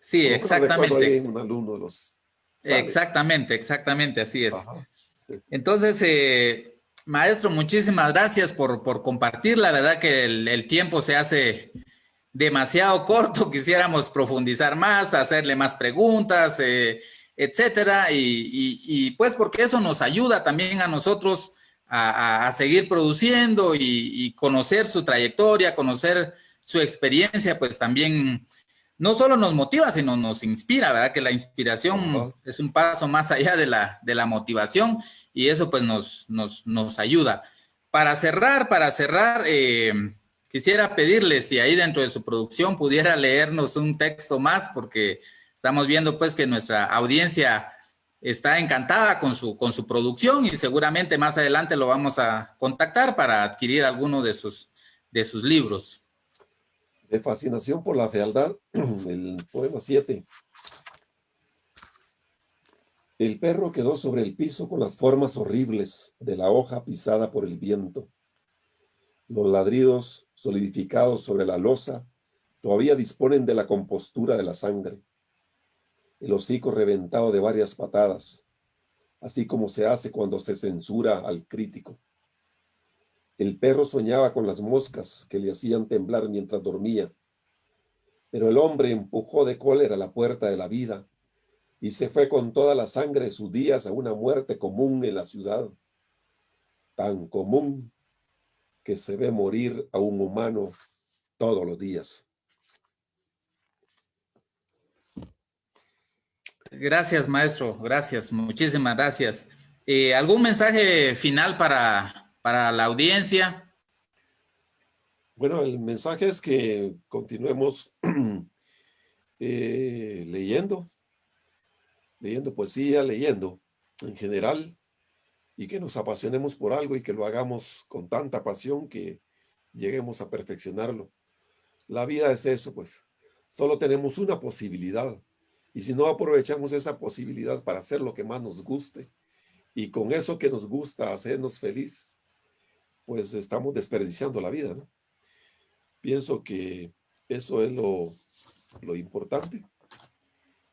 Sí, Por lo menos recuerdo ahí exactamente, un alumno de los Sales. exactamente, exactamente, así es. Ajá. Entonces, maestro, muchísimas gracias por compartir. La verdad que el tiempo se hace demasiado corto, quisiéramos profundizar más, hacerle más preguntas, etcétera, pues porque eso nos ayuda también a nosotros a seguir produciendo y conocer su trayectoria, conocer su experiencia, pues también no solo nos motiva, sino nos inspira, ¿verdad? Que la inspiración Ajá. es un paso más allá de la motivación y eso pues nos ayuda. Para cerrar, quisiera pedirle si ahí dentro de su producción pudiera leernos un texto más, porque estamos viendo pues que nuestra audiencia está encantada con su producción y seguramente más adelante lo vamos a contactar para adquirir alguno de sus libros. De fascinación por la fealdad, el poema 7. El perro quedó sobre el piso con las formas horribles de la hoja pisada por el viento. Los ladridos solidificados sobre la losa todavía disponen de la compostura de la sangre. El hocico reventado de varias patadas, así como se hace cuando se censura al crítico. El perro soñaba con las moscas que le hacían temblar mientras dormía, pero el hombre empujó de cólera la puerta de la vida y se fue con toda la sangre de sus días a una muerte común en la ciudad, tan común que se ve morir a un humano todos los días. Gracias, maestro. Gracias. Muchísimas gracias. ¿Algún mensaje final para la audiencia? Bueno, el mensaje es que continuemos leyendo poesía, leyendo en general, y que nos apasionemos por algo y que lo hagamos con tanta pasión que lleguemos a perfeccionarlo. La vida es eso, pues. Solo tenemos una posibilidad. Y si no aprovechamos esa posibilidad para hacer lo que más nos guste, y con eso que nos gusta hacernos felices, pues estamos desperdiciando la vida, ¿no? Pienso que eso es lo importante.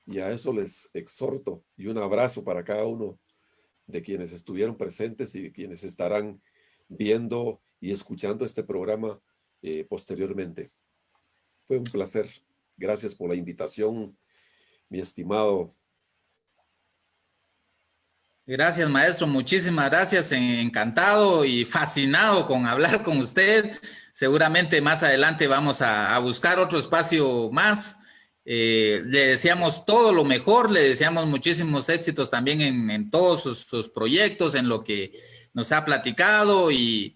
Y a eso les exhorto. Y un abrazo para cada uno de quienes estuvieron presentes y de quienes estarán viendo y escuchando este programa posteriormente. Fue un placer. Gracias por la invitación, mi estimado. Gracias, maestro. Muchísimas gracias. Encantado y fascinado con hablar con usted. Seguramente más adelante vamos a buscar otro espacio más. Le deseamos todo lo mejor, le deseamos muchísimos éxitos también en todos sus proyectos, en lo que nos ha platicado y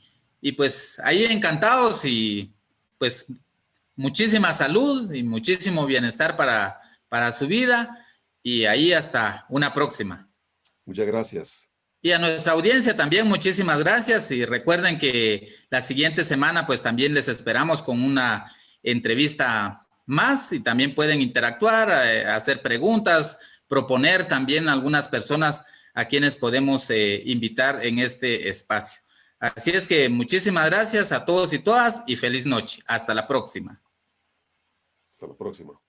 pues ahí encantados y pues muchísima salud y muchísimo bienestar para su vida y ahí hasta una próxima. Muchas gracias. Y a nuestra audiencia también muchísimas gracias y recuerden que la siguiente semana pues también les esperamos con una entrevista más y también pueden interactuar, hacer preguntas, proponer también algunas personas a quienes podemos invitar en este espacio. Así es que muchísimas gracias a todos y todas y feliz noche. Hasta la próxima. Hasta la próxima.